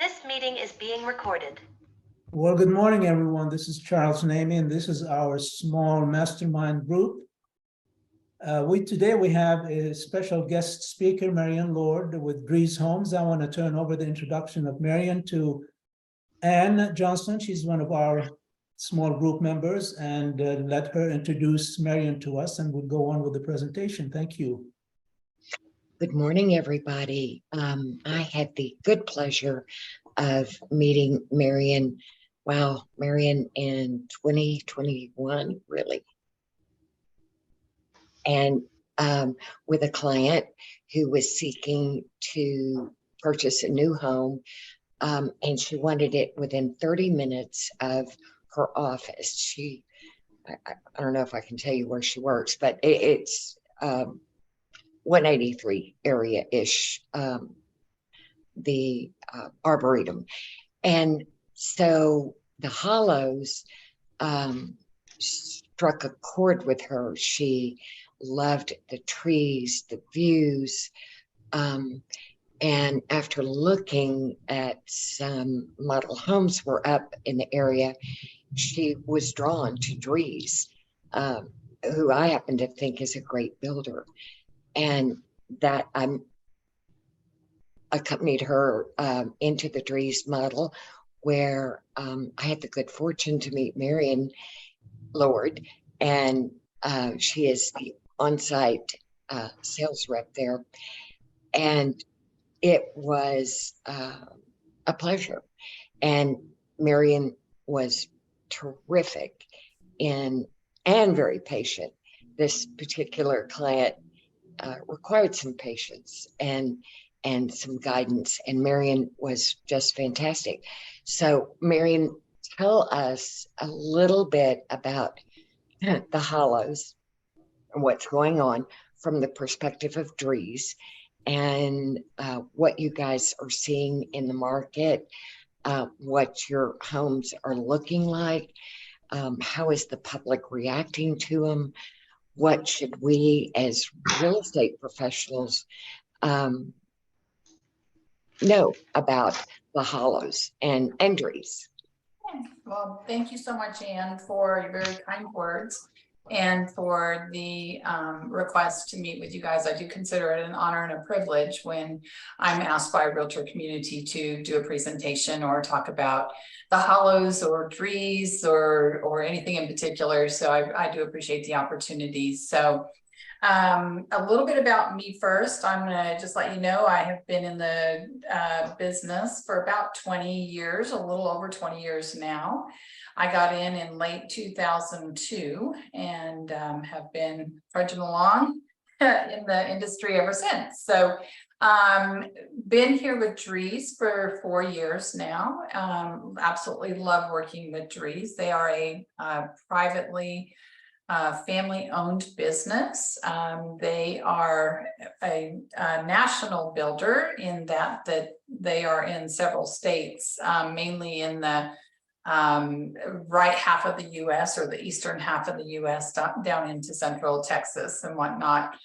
This meeting is being recorded. Well, good morning, everyone. This is Charles Namey, and this is our small mastermind group. Today we have a special guest speaker, Marion Lord, with Drees Homes. I want to turn over the introduction of Marion to Ann Johnston. She's one of our small group members, and let her introduce Marion to us, and we'll go on with the presentation. Thank you. Good morning, everybody. I had the good pleasure of meeting Marion. Wow, Marion in 2021, really. And with a client who was seeking to purchase a new home, and she wanted it within 30 minutes of her office. I don't know if I can tell you where she works, but it's 183 area-ish, the Arboretum. And so the Hollows struck a chord with her. She loved the trees, the views. And after looking at some model homes were up in the area, she was drawn to Drees, who I happen to think is a great builder. And that I'm accompanied her into the Drees model, where I had the good fortune to meet Marion Lord, and she is the on-site sales rep there. And it was a pleasure. And Marion was terrific and very patient. This particular client required some patience and some guidance, and Marion was just fantastic. So Marion, tell us a little bit about the Hollows and what's going on from the perspective of Drees, and what you guys are seeing in the market, what your homes are looking like, how is the public reacting to them, what should we as real estate professionals know about the Hollows and Drees? Well, thank you so much, Anne, for your very kind words and for the request to meet with you guys. I do consider it an honor and a privilege when I'm asked by a realtor community to do a presentation or talk about the Hollows or Drees or anything in particular. So I do appreciate the opportunity. So a little bit about me first. I'm gonna just let you know I have been in the business for about 20 years, a little over 20 years now. I got in late 2002 and have been trudging along in the industry ever since. So been here with Drees for 4 years now. Absolutely love working with Drees. They are a privately family-owned business. They are a national builder in that they are in several states, mainly in the right half of the U.S. or the eastern half of the U.S. down into central Texas and whatnot.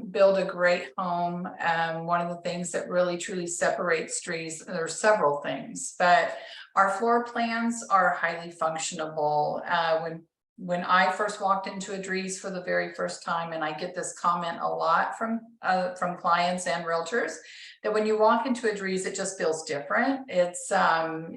Build a great home. One of the things that really truly separates Drees, there are several things, but our floor plans are highly functionable. When I first walked into a Drees for the very first time, and I get this comment a lot from clients and realtors, that when you walk into a Drees, it just feels different. It's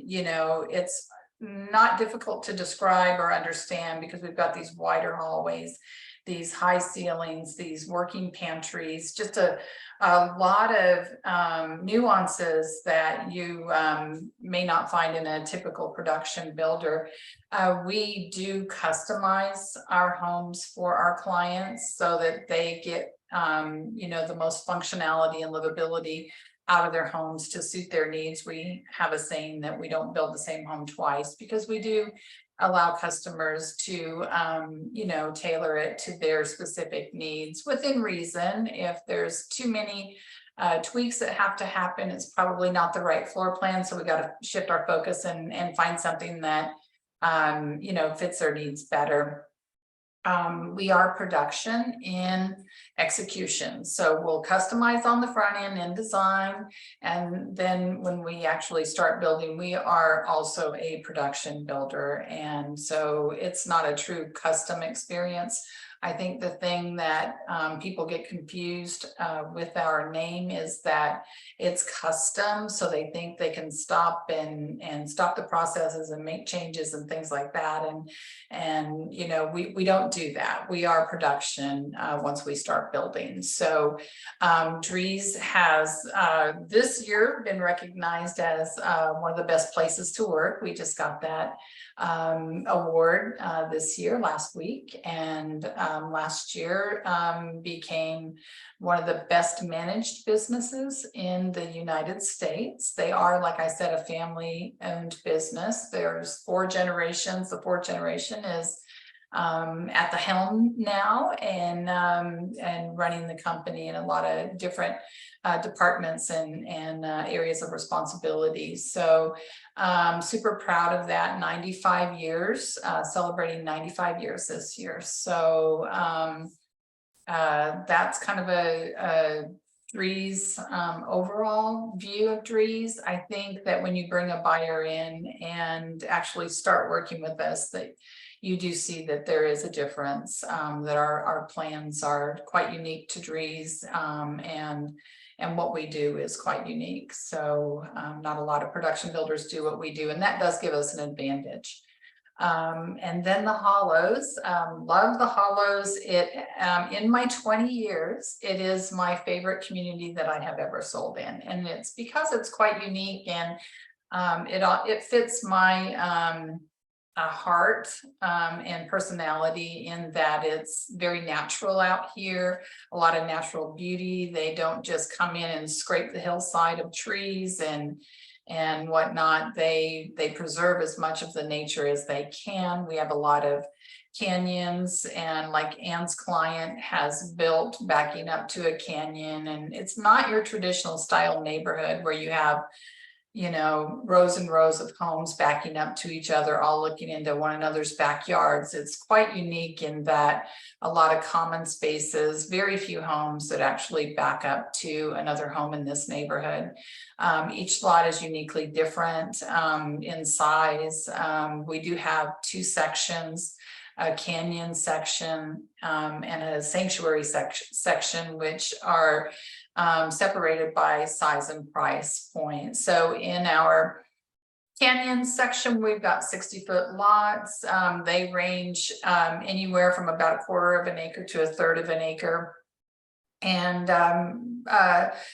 you know, it's not difficult to describe or understand because we've got these wider hallways, these high ceilings, these working pantries, just a lot of nuances that you may not find in a typical production builder. We do customize our homes for our clients so that they get you know, the most functionality and livability out of their homes to suit their needs. We have a saying that we don't build the same home twice, because we do allow customers to you know, tailor it to their specific needs within reason. If there's too many tweaks that have to happen, it's probably not the right floor plan, so we got to shift our focus and find something that you know, fits their needs better. we are production in execution. So we'll customize on the front end in design. And then when we actually start building, we are also a production builder. And so it's not a true custom experience. I think the thing that people get confused with our name is that it's custom. So they think they can stop and stop the processes and make changes and things like that. And you know, we don't do that. We are production once we start building. So Drees has this year been recognized as one of the best places to work. We just got that award this year, last week, and last year became one of the best managed businesses in the United States. They are, like I said, a family-owned business. There's 4 generations. The 4th generation is at the helm now and running the company in a lot of different departments and areas of responsibility. So super proud of that. 95 years, celebrating 95 years this year. So that's kind of a Drees overall view of Drees. I think that when you bring a buyer in and actually start working with us, that you do see that there is a difference, that our plans are quite unique to Drees, and what we do is quite unique. So not a lot of production builders do what we do, and that does give us an advantage. And then the Hollows, love the Hollows. It in my 20 years, it is my favorite community that I have ever sold in, and it's because it's quite unique, and it fits my heart and personality in that it's very natural out here, a lot of natural beauty. They don't just come in and scrape the hillside of trees and whatnot. They preserve as much of the nature as they can. We have a lot of canyons, and like Ann's client has built backing up to a canyon, and it's not your traditional style neighborhood where you have, you know, rows and rows of homes backing up to each other, all looking into one another's backyards. It's quite unique in that a lot of common spaces, very few homes that actually back up to another home in this neighborhood. Each lot is uniquely different in size. We do have 2 sections, a canyon section and a sanctuary section, which are separated by size and price point. So in our canyon section, we've got 60-foot lots. They range anywhere from about 1/4 of an acre to 1/3 of an acre. And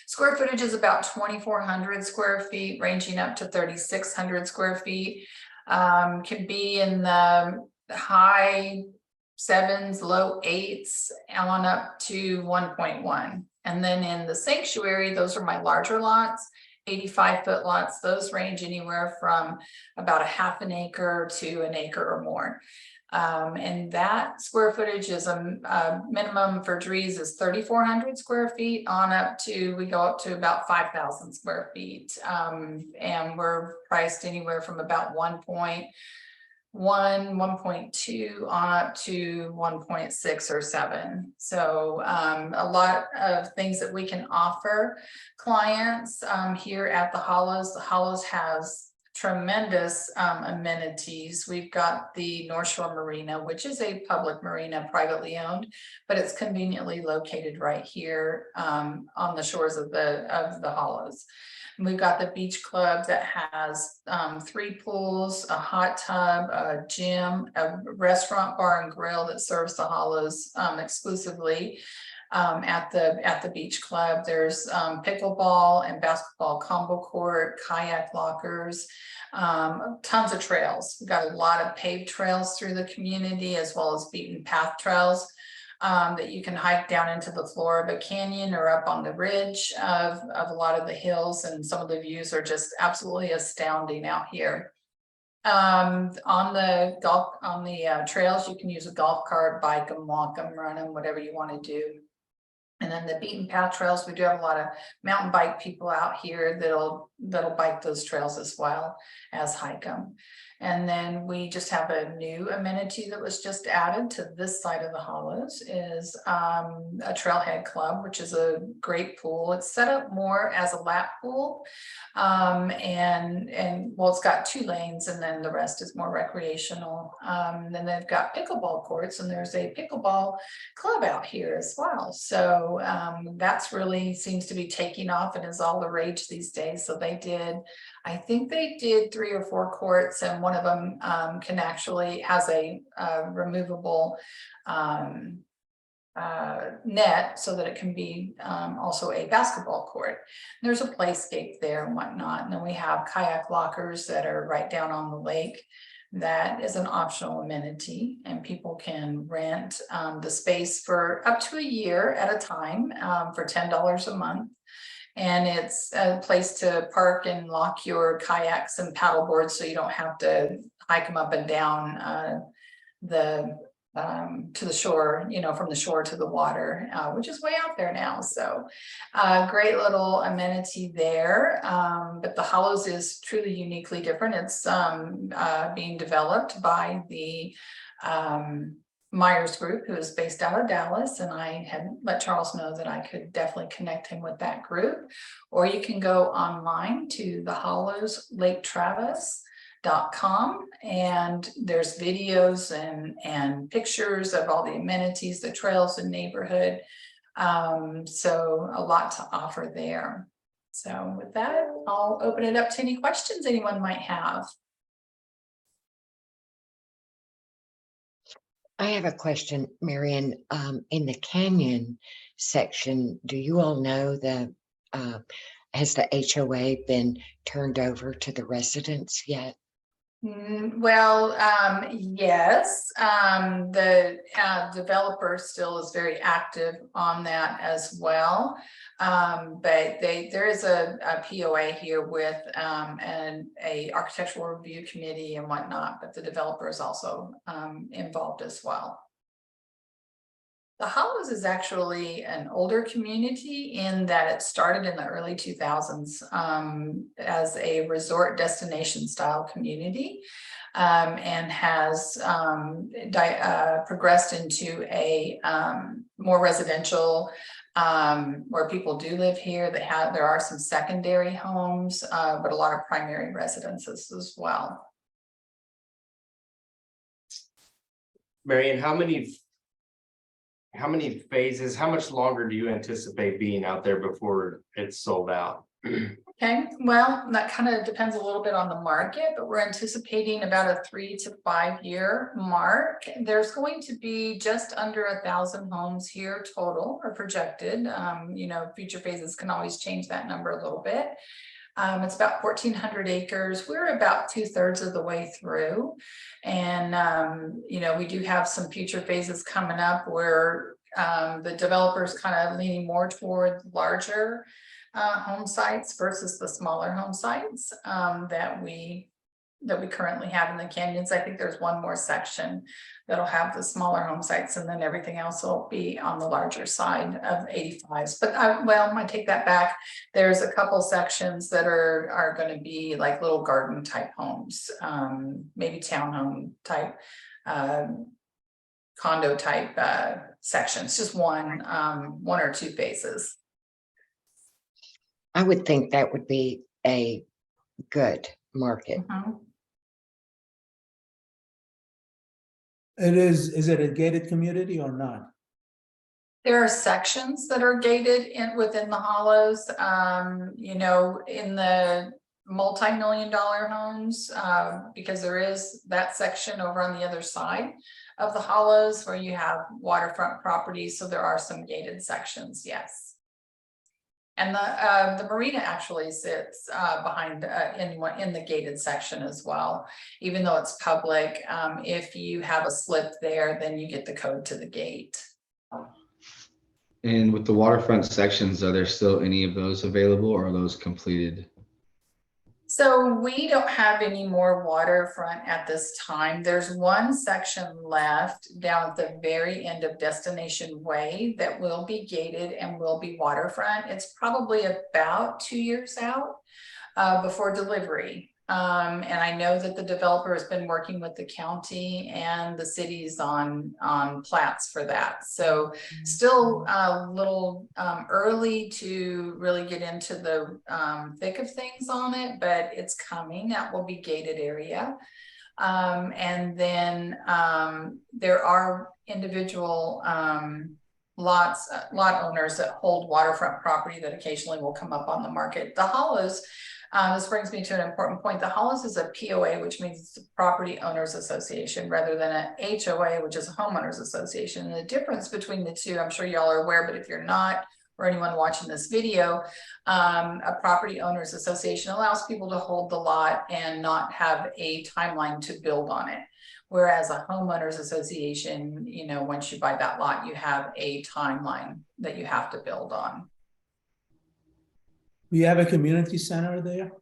square footage is about 2,400 square feet, ranging up to 3,600 square feet. Can be in the high 7s, low 8s, on up to 1.1. And then in the sanctuary, those are my larger lots, 85-foot lots. Those range anywhere from about 1/2 an acre to an acre or more. And that square footage is a minimum for Drees is 3,400 square feet on up to, we go up to about 5,000 square feet. And we're priced anywhere from about 1.1, 1.2 on up to 1.6 or 7. So a lot of things that we can offer clients here at the Hollows. The Hollows has tremendous amenities. We've got the North Shore Marina, which is a public marina, privately owned, but it's conveniently located right here on the shores of the Hollows. We've got the beach club that has 3 pools, a hot tub, a gym, a restaurant, bar, and grill that serves the Hollows exclusively. At the beach club, there's pickleball and basketball combo court, kayak lockers, tons of trails. We've got a lot of paved trails through the community, as well as beaten path trails that you can hike down into the floor of a canyon or up on the ridge of a lot of the hills, and some of the views are just absolutely astounding out here. On the trails, you can use a golf cart, bike them, walk them, run them, whatever you want to do. And then the beaten path trails, we do have a lot of mountain bike people out here that'll bike those trails as well as hike them. And then we just have a new amenity that was just added to this side of the Hollows is a trailhead club, which is a great pool. It's set up more as a lap pool. And well, it's got 2 lanes and then the rest is more recreational. Then they've got pickleball courts and there's a pickleball club out here as well. So that's really seems to be taking off and is all the rage these days. So I think they did 3 or 4 courts, and one of them can actually has a removable net so that it can be also a basketball court. There's a playscape there and whatnot. And then we have kayak lockers that are right down on the lake. That is an optional amenity, and people can rent the space for up to a year at a time for $10 a month. And it's a place to park and lock your kayaks and paddle boards so you don't have to hike them up and down to the shore, from the shore to the water, which is way out there now. So great little amenity there. But the Hollows is truly uniquely different. It's being developed by the Myers Group, who is based out of Dallas, and I had let Charles know that I could definitely connect him with that group. Or you can go online to the Hollows Lake Travis.com, and there's videos and pictures of all the amenities, the trails and neighborhood. So a lot to offer there. So with that, I'll open it up to any questions anyone might have. I have a question, Marion. In the canyon section, do you all know has the HOA been turned over to the residents yet? Well, yes, the developer still is very active on that as well. But there is a POA here with a architectural review committee and whatnot, but the developer is also involved as well. The Hollows is actually an older community in that it started in the early 2000s as a resort destination style community and has progressed into a more residential where people do live here. There are some secondary homes, but a lot of primary residences as well. Marion, how many phases, how much longer do you anticipate being out there before it's sold out? Okay, well, that kind of depends a little bit on the market, but we're anticipating about a 3 to 5 year mark. There's going to be just under 1,000 homes here total or projected. Future phases can always change that number a little bit. It's about 1,400 acres. We're about 2/3 of the way through. And, we do have some future phases coming up where the developers kind of leaning more toward larger home sites versus the smaller home sites that we currently have in the canyons. I think there's one more section that'll have the smaller home sites, and then everything else will be on the larger side of 85s. But I take that back. There's a couple sections that are going to be like little garden type homes, maybe townhome type, condo type sections, just one or two phases. I would think that would be a good market. Is it a gated community or not? There are sections that are gated within the Hollows, in the multi-million-dollar homes, because there is that section over on the other side of the Hollows where you have waterfront properties. So there are some gated sections, yes. And the marina actually sits behind in the gated section as well. Even though it's public, if you have a slip there, then you get the code to the gate. And with the waterfront sections, are there still any of those available, or are those completed? So we don't have any more waterfront at this time. There's one section left down at the very end of Destination Way that will be gated and will be waterfront. It's probably about 2 years out before delivery. And I know that the developer has been working with the county and the cities on plats for that. So still a little early to really get into the thick of things on it, but it's coming. That will be gated area. And then there are individual lot owners that hold waterfront property that occasionally will come up on the market. The Hollows, this brings me to an important point. The Hollows is a POA, which means it's a property owners association, rather than a HOA, which is a homeowners association. And the difference between the two, I'm sure y'all are aware, but if you're not, or anyone watching this video, a property owners association allows people to hold the lot and not have a timeline to build on it. Whereas a homeowners association, you know, once you buy that lot, you have a timeline that you have to build on. We have a community center there.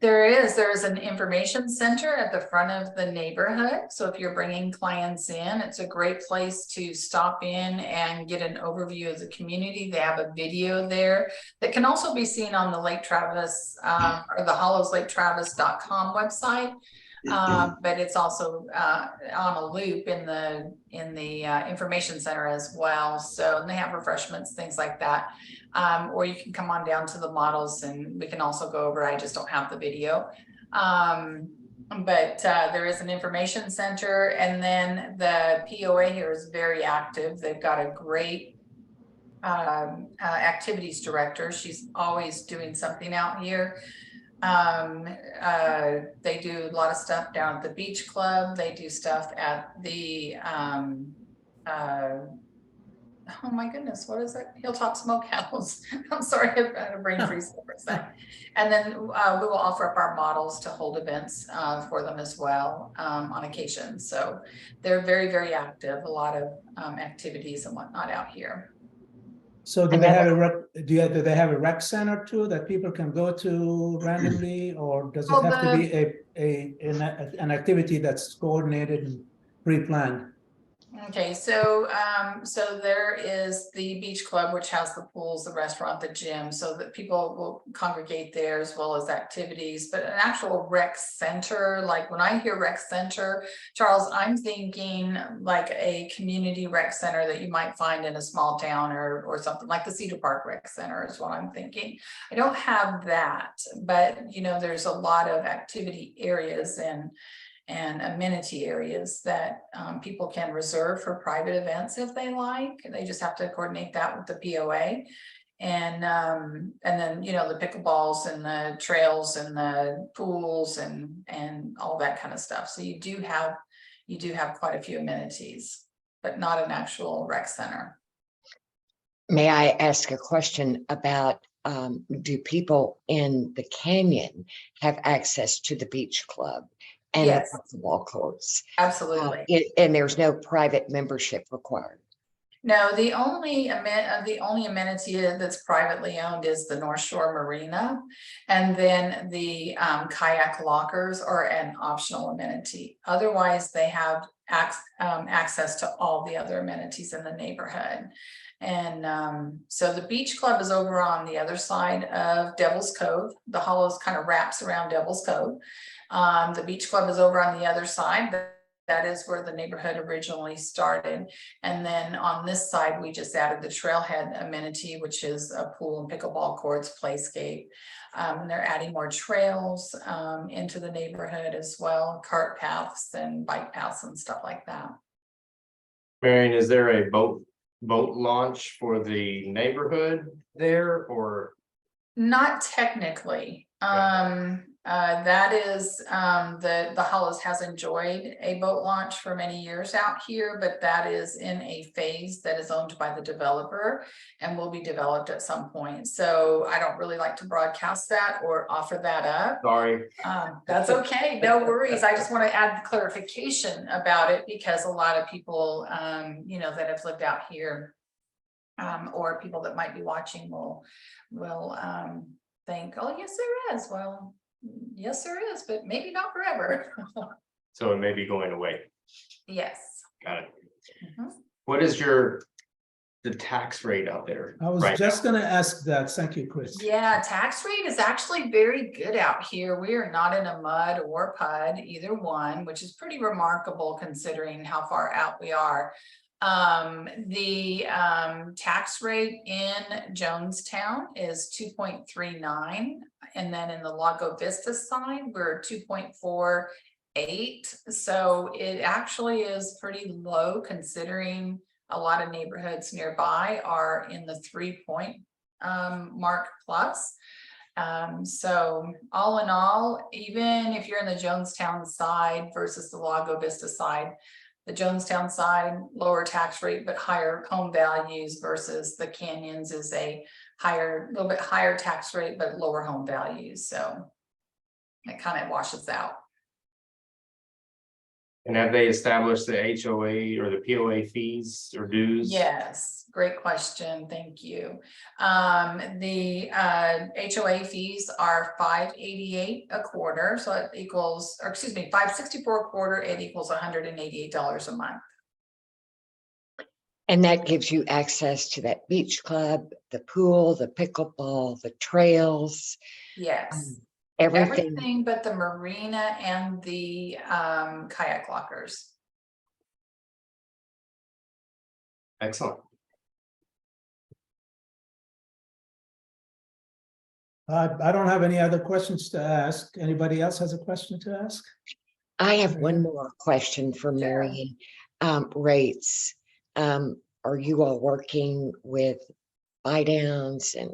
There's an information center at the front of the neighborhood. So if you're bringing clients in, it's a great place to stop in and get an overview of the community. They have a video there that can also be seen on the Lake Travis or the hollowslaketravis.com website. But it's also on a loop in the information center as well. So they have refreshments, things like that. Or you can come on down to the models and we can also go over. I just don't have the video. But there is an information center, and then the POA here is very active. They've got a great activities director. She's always doing something out here. They do a lot of stuff down at the beach club. They do stuff at the oh my goodness, what is it? Hilltop Smokehouse. I'm sorry, I've had a brain freeze for a second. And then we will offer up our models to hold events for them as well on occasion. So they're very, very active. A lot of activities and whatnot out here. So do they have do they have a rec center too that people can go to randomly, or does it have to be an activity that's coordinated and pre-planned? Okay, so so there is the beach club, which has the pools, the restaurant, the gym, so that people will congregate there as well as activities. But an actual rec center, like when I hear rec center, Charles, I'm thinking like a community rec center that you might find in a small town or something like the Cedar Park Rec Center is what I'm thinking. I don't have that, but you know, there's a lot of activity areas and amenity areas that people can reserve for private events if they like. They just have to coordinate that with the POA. And then, you know, the pickleballs and the trails and the pools and all that kind of stuff. So you do have quite a few amenities, but not an actual rec center. May I ask a question about, do people in the canyon have access to the beach club and Yes, the ball courts? absolutely. And there's no private membership required. No, the only amenity that's privately owned is the North Shore Marina, and then the kayak lockers are an optional amenity. Otherwise, they have access to all the other amenities in the neighborhood. And so the beach club is over on the other side of Devil's Cove. The Hollows kind of wraps around Devil's Cove. The beach club is over on the other side. That is where the neighborhood originally started. And then on this side, we just added the trailhead amenity, which is a pool and pickleball courts, playscape. And they're adding more trails into the neighborhood as well, cart paths and bike paths and stuff like that. Marion, is there a boat launch for the neighborhood there, or? Not technically. That is the Hollows has enjoyed a boat launch for many years out here, but that is in a phase that is owned by the developer and will be developed at some point. So I don't really like to broadcast that or offer that up. Sorry. That's okay, no worries. I just want to add clarification about it because a lot of people you know, that have lived out here or people that might be watching will think, oh yes, there is. Well, Yes, there is, but maybe not forever. So it may be going away. Yes. Got it. Mhm. What is the tax rate out there? I was right just gonna ask that. Thank you, Chris. Yeah, tax rate is actually very good out here. We are not in a mud or PUD, either one, which is pretty remarkable considering how far out we are. The tax rate in Jonestown is 2.39, and then in the Lago Vista side, we're 2.48. So it actually is pretty low considering a lot of neighborhoods nearby are in the 3 point mark plus. So all in all, even if you're in the Jonestown side versus the Lago Vista side, the Jonestown side, lower tax rate, but higher home values versus the Canyons is a little bit higher tax rate, but lower home values. So it kind of washes out. And have they established the HOA or the POA fees or dues? Yes, great question. Thank you. The HOA fees are $588 a quarter, so it equals, or excuse me, $564 a quarter. It equals $188 a month. And that gives you access to that beach club, the pool, the pickleball, the trails, Yes, everything. everything but the marina and the kayak lockers. Excellent. I don't have any other questions to ask. Anybody else has a question to ask? I have one Okay. more question for Sure. Marion. Rates. Are you all working with buy downs and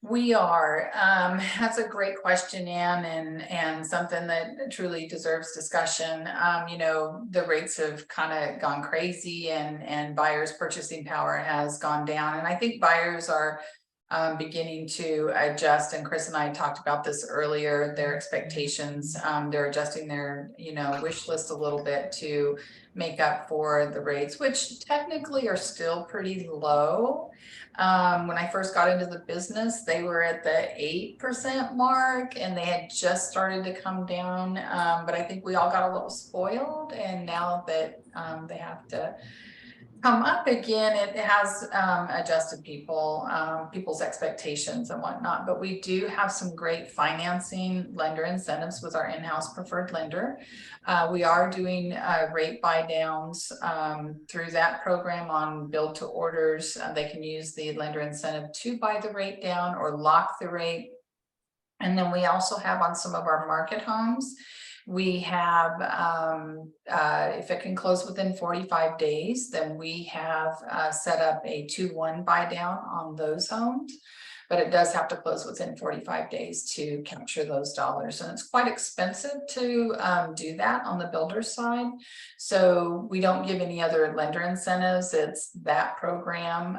We are, that's a great question, Ann, and something that truly deserves discussion. You know, the rates have kind of gone crazy and buyers' purchasing power has gone down. And I think buyers are beginning to adjust, and Chris and I talked about this earlier, their expectations. They're adjusting their, wish list a little bit to make up for the rates, which technically are still pretty low. When I first got into the business, they were at the 8% mark and they had just started to come down. But I think we all got a little spoiled, and now that they have to come up again, it has adjusted people's expectations and whatnot. But we do have some great financing lender incentives with our in-house preferred lender. We are doing rate buy downs through that program on build to orders. They can use the lender incentive to buy the rate down or lock the rate. And then we also have on some of our market homes, we have, if it can close within 45 days, then we have set up a 2-1 buy down on those homes. But it does have to close within 45 days to capture those dollars. And it's quite expensive to do that on the builder side. So we don't give any other lender incentives. It's that program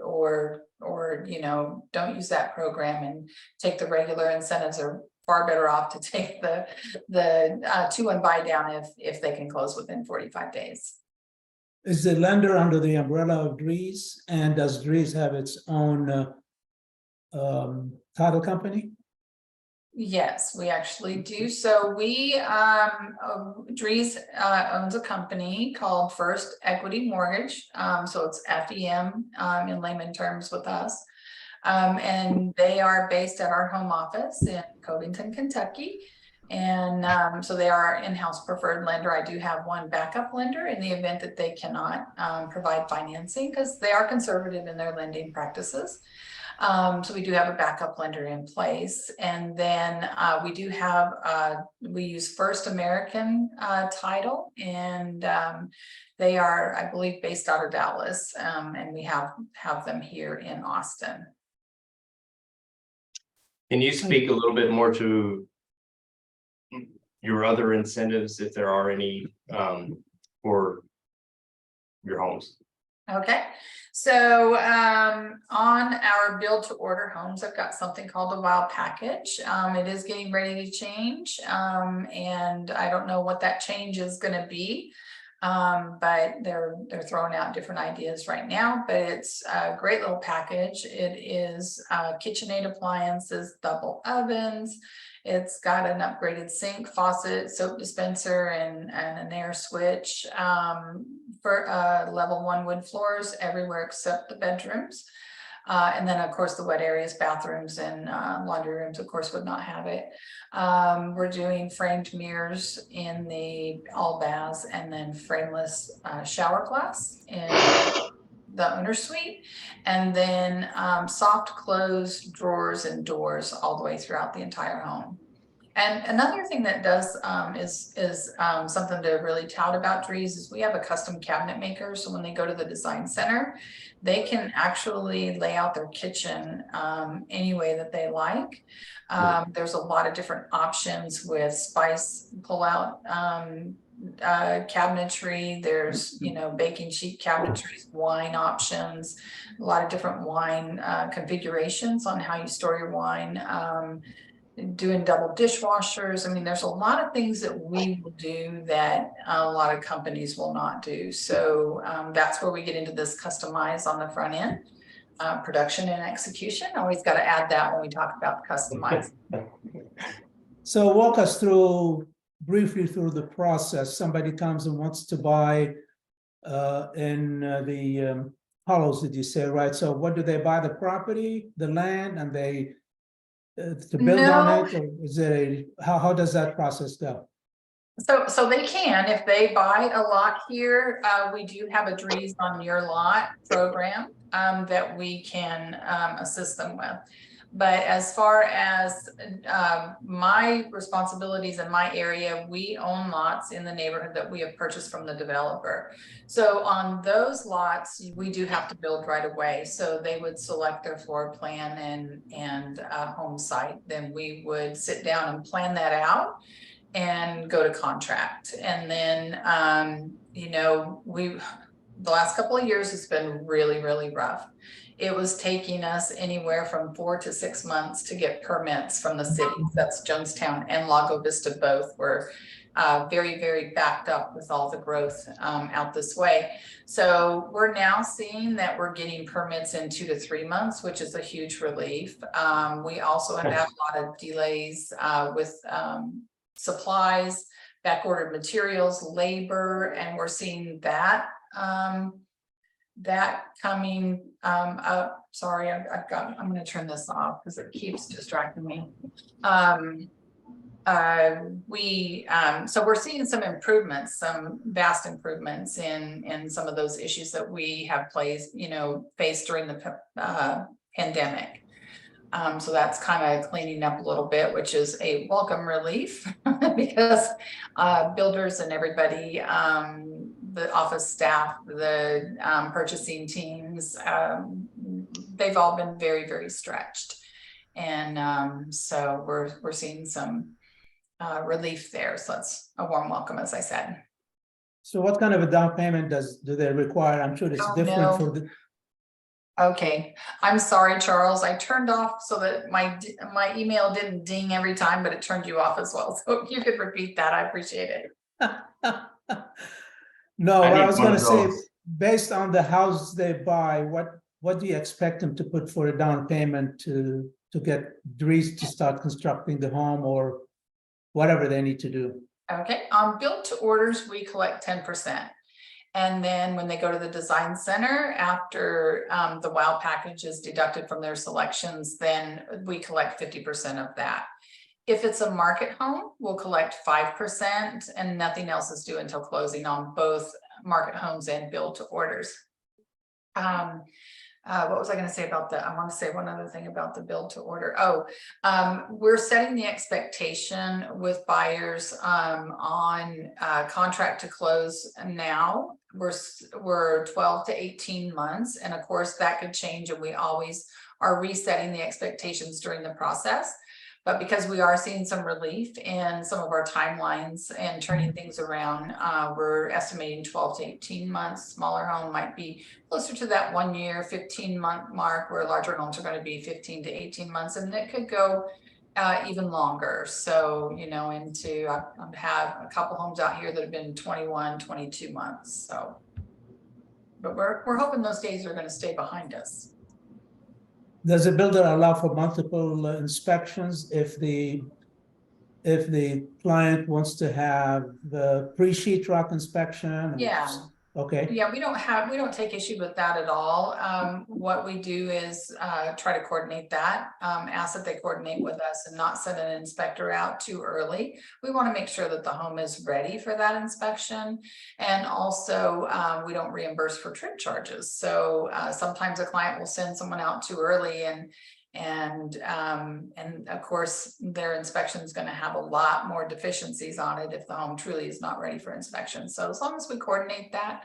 or don't use that program and take the regular incentives, are far better off to take the 2-1 buy down if they can close within 45 days. Is the lender under the umbrella of Drees? And does Drees have its own title company? Yes, we actually do. So we, Drees owns a company called First Equity Mortgage. So it's FEM in layman terms with us. And they are based at our home office in Covington, Kentucky. And so they are our in-house preferred lender. I do have one backup lender in the event that they cannot provide financing, because they are conservative in their lending practices. So we do have a backup lender in place. And then we do have, we use First American Title, and they are, I believe, based out of Dallas, and we have them here in Austin. Can you speak a little bit more to your other incentives, if there are any, for your homes? Okay, so on our build to order homes, I've got something called the WOW package. It is getting ready to change, and I don't know what that change is going to be. But they're throwing out different ideas right now, but it's a great little package. It is KitchenAid appliances, double ovens. It's got an upgraded sink, faucet, soap dispenser, and an air switch, for level 1 wood floors everywhere except the bedrooms. And then, of course, the wet areas, bathrooms and laundry rooms, of course, would not have it. We're doing framed mirrors in the all baths, and then frameless shower glass in the owner suite, and then soft close drawers and doors all the way throughout the entire home. And another thing that does is something to really tout about Drees is we have a custom cabinet maker. So when they go to the design center, they can actually lay out their kitchen any way that they like. There's a lot of different options with spice pull-out cabinetry. There's, baking sheet cabinetry, wine options, a lot of different wine configurations on how you store your wine. Doing double dishwashers. I mean, there's a lot of things that we will do that a lot of companies will not do. So that's where we get into this customize on the front end, production and execution. Always got to add that when we talk about customize. So walk us briefly through the process. Somebody comes and wants to buy in the Hollows, did you say, right? So what do they buy? The property, the land, and they to build on it, or is it how does that process go? So they can, if they buy a lot here, we do have a Drees on your lot program that we can assist them with. But as far as my responsibilities in my area, we own lots in the neighborhood that we have purchased from the developer. So on those lots, we do have to build right away. So they would select their floor plan and home site. Then we would sit down and plan that out and go to contract. And then, the last couple of years has been really, really rough. It was taking us anywhere from 4 to 6 months to get permits from the cities. That's Jonestown and Lago Vista both were very, very backed up with all the growth out this way. So we're now seeing that we're getting permits in 2 to 3 months, which is a huge relief. We also have had a lot of delays with supplies, back ordered materials, labor, and we're seeing that coming up. Sorry, I'm going to turn this off because it keeps distracting me. So we're seeing some improvements, some vast improvements in some of those issues that we have faced during the pandemic. So that's kind of cleaning up a little bit, which is a welcome relief because builders and everybody, the office staff, the purchasing teams, they've all been very, very stretched. And so we're seeing some relief there. So that's a warm welcome, as I said. So what kind of a down payment do they require? I'm sure it's different for the. Okay, I'm sorry, Charles. I turned off so that my email didn't ding every time, but it turned you off as well. So if you could repeat that, I appreciate it. No, what I was going to say, based on the house they buy, what do you expect them to put for a down payment to get Drees to start constructing the home or whatever they need to do? Okay, on build to orders, we collect 10%. And then when they go to the design center, after the WOW package is deducted from their selections, then we collect 50% of that. If it's a market home, we'll collect 5% and nothing else is due until closing on both market homes and build to orders. What was I going to say about that? I want to say one other thing about the build to order. We're setting the expectation with buyers on contract to close now. We're 12 to 18 months. And of course that could change, and we always are resetting the expectations during the process. But because we are seeing some relief in some of our timelines and turning things around, we're estimating 12 to 18 months. Smaller home might be closer to that 1 year, 15-month mark, where larger homes are going to be 15 to 18 months. And it could go even longer. So, you know, I have a couple homes out here that have been 21, 22 months, so. But we're hoping those days are gonna stay behind us. Does the builder allow for multiple inspections if the client wants to have the pre-sheet rock inspection? Yeah. Okay, Yeah, we don't take issue with that at all. What we do is try to coordinate that, ask that they coordinate with us and not send an inspector out too early. We want to make sure that the home is ready for that inspection. And also, we don't reimburse for trip charges. So sometimes a client will send someone out too early and of course, their inspection is going to have a lot more deficiencies on it if the home truly is not ready for inspection. So as long as we coordinate that,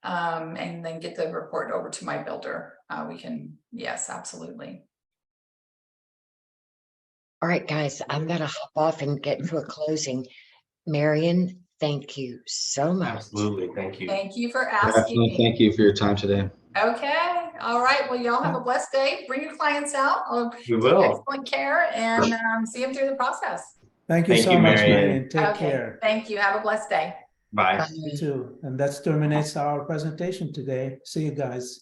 and then get the report over to my builder, we can, yes, absolutely. All right, guys, I'm gonna hop off and get to a closing. Marion, thank you so much. Absolutely, thank you. Thank you for Definitely. asking me. Thank you for your time today. Okay, all right, well, y'all have a blessed day. Bring your clients out. I'll We take will. excellent care and see them through the process. thank you Thank so you, much, Marian. Marian. Take Okay, care. thank you. Have a blessed day. Bye. You too. And that terminates our presentation today. See you guys.